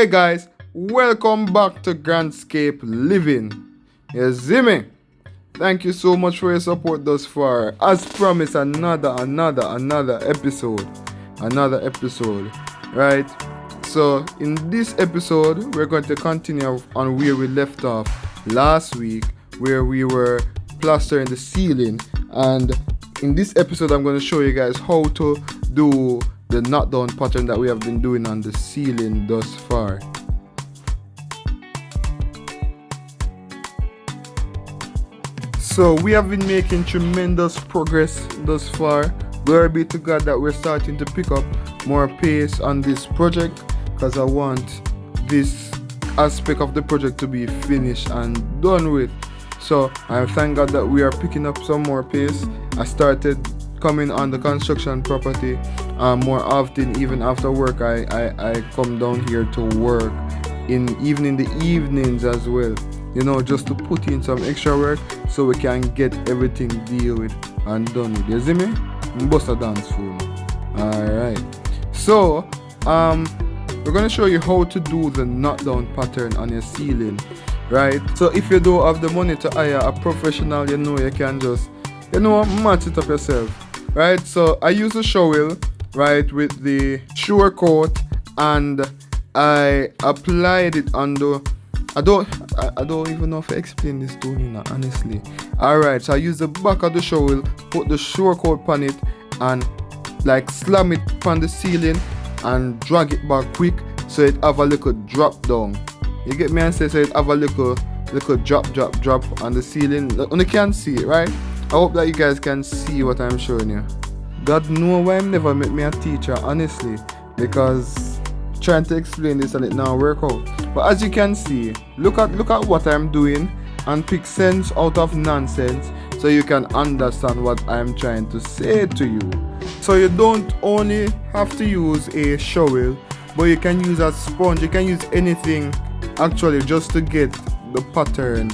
Hey guys, welcome back to Grandscape Living. You see me? Thank you so much for your support thus far. As promised, another episode. Another episode. Right? So in this episode, we're going to continue on where we left off last week, where we were plastering the ceiling. And in this episode, I'm going to show you guys how to do the knockdown pattern that we have been doing on the ceiling thus far. So we have been making tremendous progress thus far. Glory be to God that we're starting to pick up more pace on this project, because I want this aspect of the project to be finished and done with. So I thank God that we are picking up some more pace. I started coming on the construction property more often. Even after work, I come down here to work even in the evenings as well, you know, just to put in some extra work so we can get everything deal with and done with. You see me? Bust a dance for me. Alright, so we're gonna show you how to do the knockdown pattern on your ceiling, right? So if you don't have the money to hire a professional, you know, you can just, you know, match it up yourself, right? So I use a shovel, right, with the sure coat, and I applied it on the, I don't even know if I explain this to you now, honestly. Alright, so I use the back of the shovel, put the sure coat on it, and like slam it on the ceiling and drag it back quick so it have a little drop down. You get me? And say so it have a little drop on the ceiling. You can see it, right? I hope that you guys can see what I'm showing you. God know why I'm never make me a teacher, honestly, because trying to explain this and it now work out. But as you can see, look at what I'm doing and pick sense out of nonsense so you can understand what I'm trying to say to you. So you don't only have to use a shovel, but you can use a sponge, you can use anything actually just to get the pattern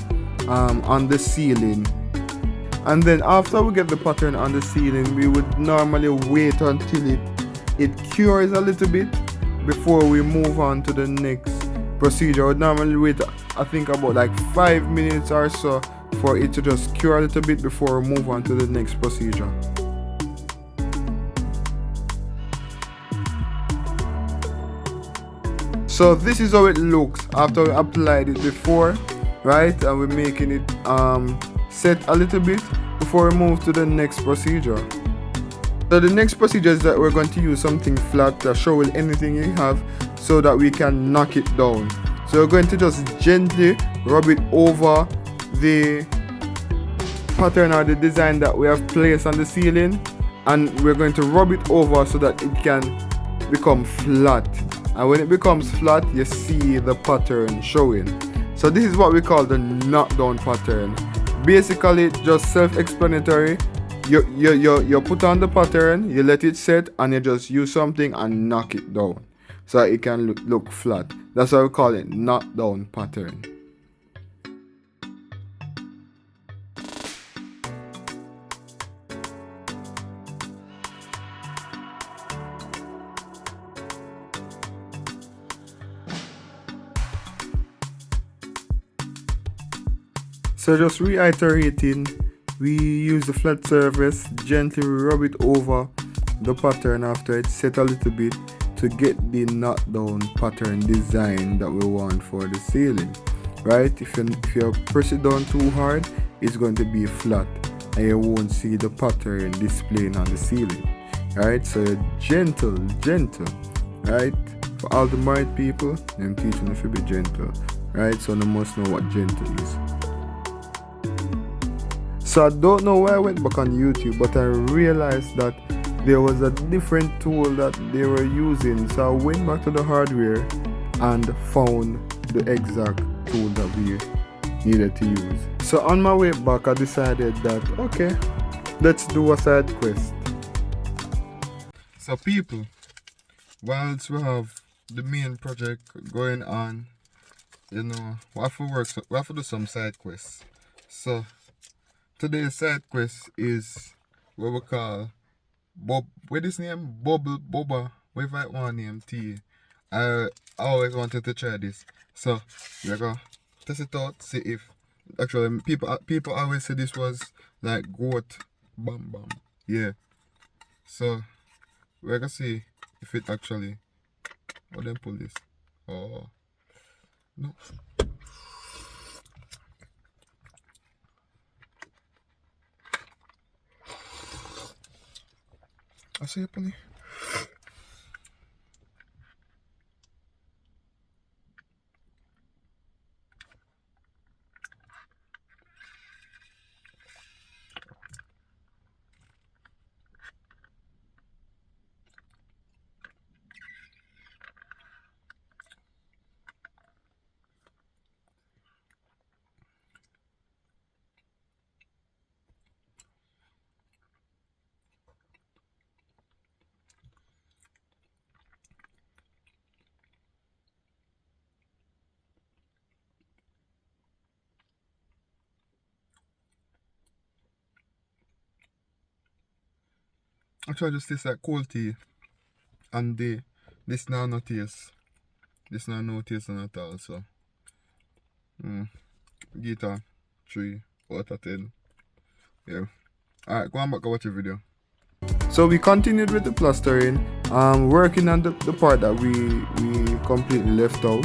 on the ceiling. And then after we get the pattern on the ceiling, we would normally wait until it cures a little bit before we move on to the next procedure. I would normally wait, I think, about like 5 minutes or so for it to just cure a little bit before we move on to the next procedure. So this is how it looks after we applied it before, right? And we're making it set a little bit before we move to the next procedure. So the next procedure is that we're going to use something flat, a shovel, anything you have, so that we can knock it down. So we're going to just gently rub it over the pattern or the design that we have placed on the ceiling, and we're going to rub it over so that it can become flat. And when it becomes flat, you see the pattern showing. So this is what we call the knockdown pattern. Basically, just self-explanatory. You put on the pattern, you let it set, and you just use something and knock it down so it can look flat. That's why we call it knockdown pattern. So just reiterating, we use the flat surface, gently rub it over the pattern after it's set a little bit to get the knockdown pattern design that we want for the ceiling, right? If you press it down too hard, it's going to be flat and you won't see the pattern displaying on the ceiling, right? So gentle, right? For all the married people, I'm teaching you to be gentle, right? So you must know what gentle is. So I don't know why I went back on YouTube, but I realized that there was a different tool that they were using. So I went back to the hardware and found the exact tool that we needed to use. So on my way back, I decided that, okay, let's do a side quest. So people, whilst we have the main project going on, you know, we have to do some side quests. So today's side quest is what we call Bob. What is his name? Boba. Whatever I want name T. I always wanted to try this. So we're gonna test it out, see if actually people always say this was like goat bam bam. Yeah. So we're gonna see if it actually then pull this. Oh no. I see it pulling. Actually just taste like cold tea and this now no taste. This now no taste at all, so guitar 3 out of 10. Yeah. Alright, go on back and watch the video. So we continued with the plastering, working on the part that we completely left out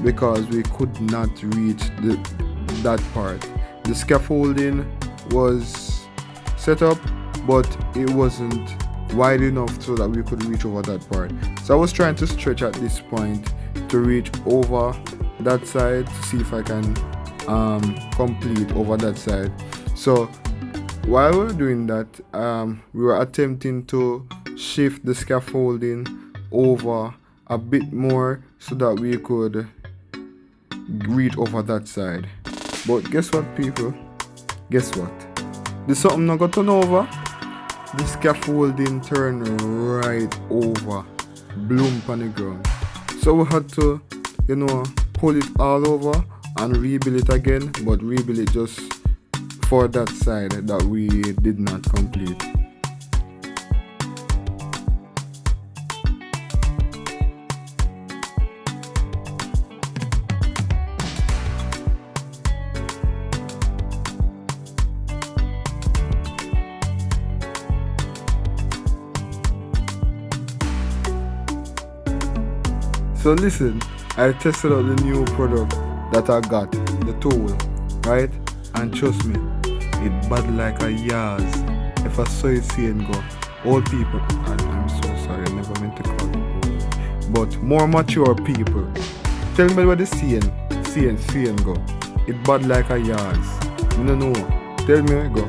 because we could not reach that part. The scaffolding was set up, but it wasn't wide enough so that we could reach over that part. So I was trying to stretch at this point to reach over that side to see if I can complete over that side. So while we were doing that, we were attempting to shift the scaffolding over a bit more so that we could reach over that side. But guess what, people? Guess what? There's something not got turn over. The scaffolding turned right over, bloom on the ground. So we had to, pull it all over and rebuild it again, but rebuild it just for that side that we did not complete. So listen, I tested out the new product that I got, the tool, right? And trust me, it bad like a yas. If I saw it saying go, old people, I'm so sorry, I never meant to call it old, but more mature people, tell me what the saying go. It bad like a yas. No, tell me where it go,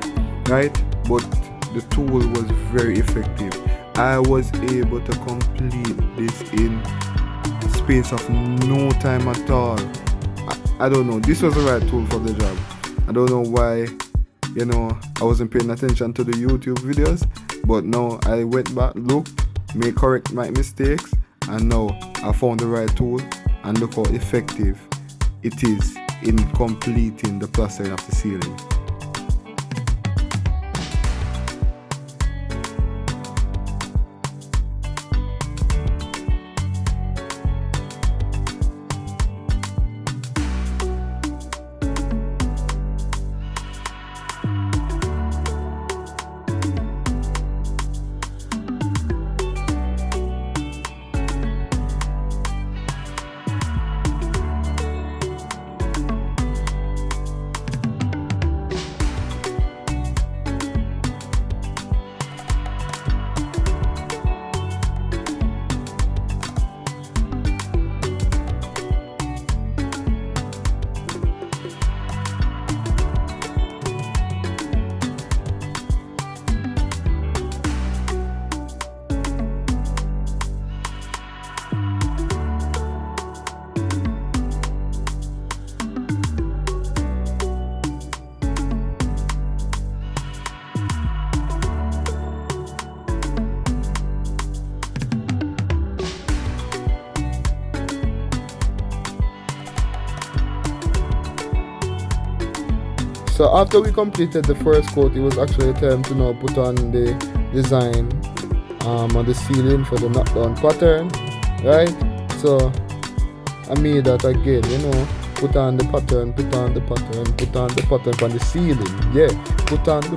right? But the tool was very effective. I was able to complete this in space of no time at all. I don't know, this was the right tool for the job. I don't know why, I wasn't paying attention to the YouTube videos, but now I went back, looked, correct my mistakes, and now I found the right tool, and look how effective it is in completing the plastering of the ceiling. So after we completed the first coat, it was actually time to now put on the design on the ceiling for the knockdown pattern, right? So I made that again, put on the pattern on the ceiling. Yeah, put on the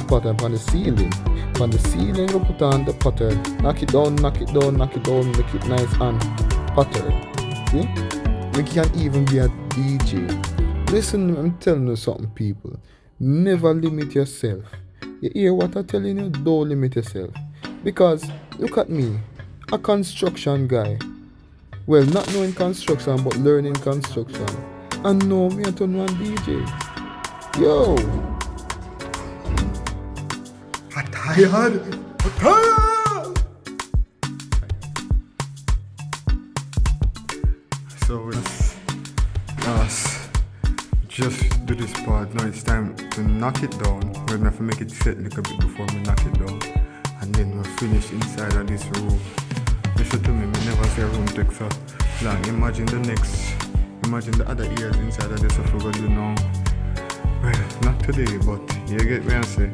pattern on the ceiling. On the ceiling, we put on the pattern. Knock it down, make it nice and pattern. See? We can even be a DJ. Listen, I'm telling you something, people. Never limit yourself. You hear what I'm telling you? Don't limit yourself. Because, look at me, a construction guy. Well, not knowing construction, but learning construction. And now me I turn one DJ. Yo! I'm tired! So let's just do this part. Now it's time to knock it down. We're gonna have to make it set a little bit before we knock it down. And then we're finished inside of this room. Listen to me never say a room takes so long. Imagine the other ears inside of this stuff we're gonna do now. Well, not today, but you get me I say.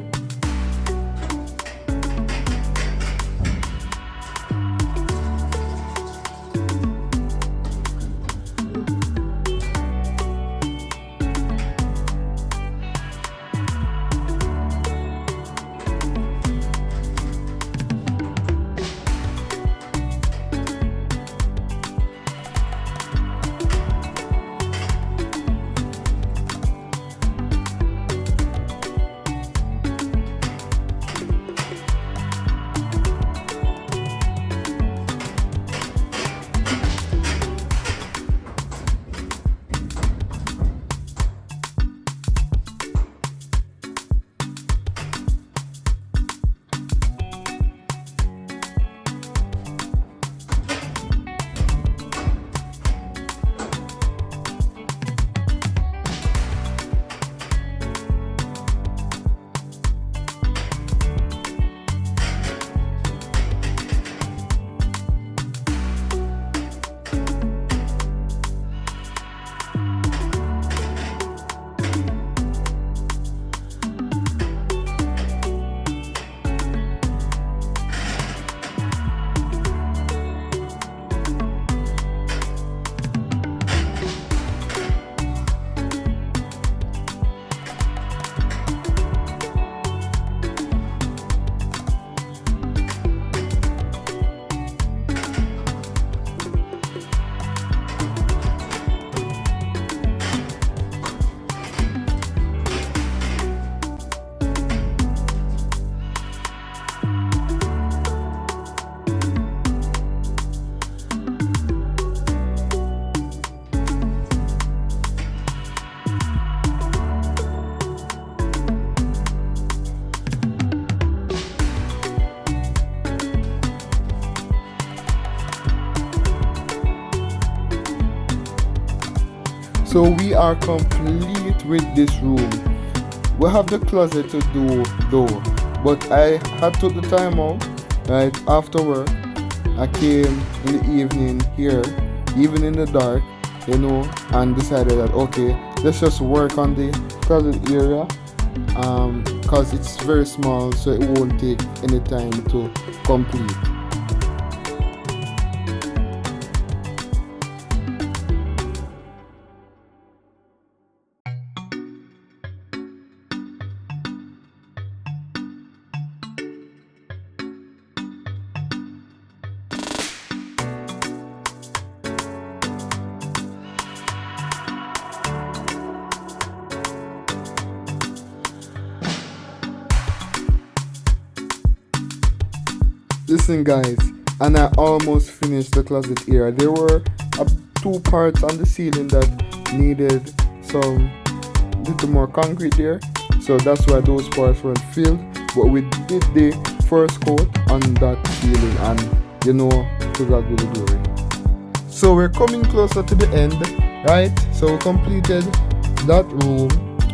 So we are complete with this room. We have the closet to do though, but I had took the time out right after work. I came in the evening here, even in the dark, and decided that okay, let's just work on the closet area, because it's very small, so it won't take any time to complete. Listen guys, and I almost finished the closet area. There were 2 parts on the ceiling that needed some little more concrete there, so that's why those parts weren't filled, but we did the first coat on that ceiling, and to God be the glory. So we're coming closer to the end, right? So we completed that room,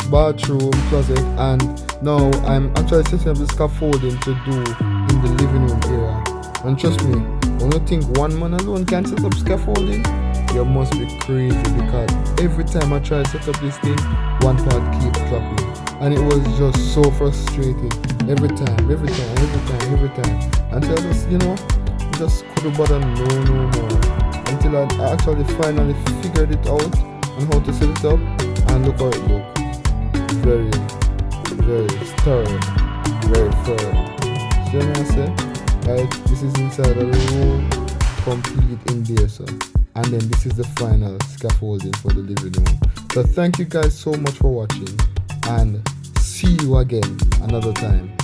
bathroom, closet, and now I'm actually setting up the scaffolding to do in the living room area. And trust me, when you think one man alone can set up scaffolding, you must be crazy, because every time I try to set up this thing, one part keeps dropping, and it was just so frustrating every time until I just just couldn't bother no more until I actually finally figured it out on how to set it up, and look how it look. Very, very sturdy, very firm. So you know what I say? Like, this is inside of the room, complete in there, so. And then this is the final scaffolding for the living room. So thank you guys so much for watching, and see you again another time.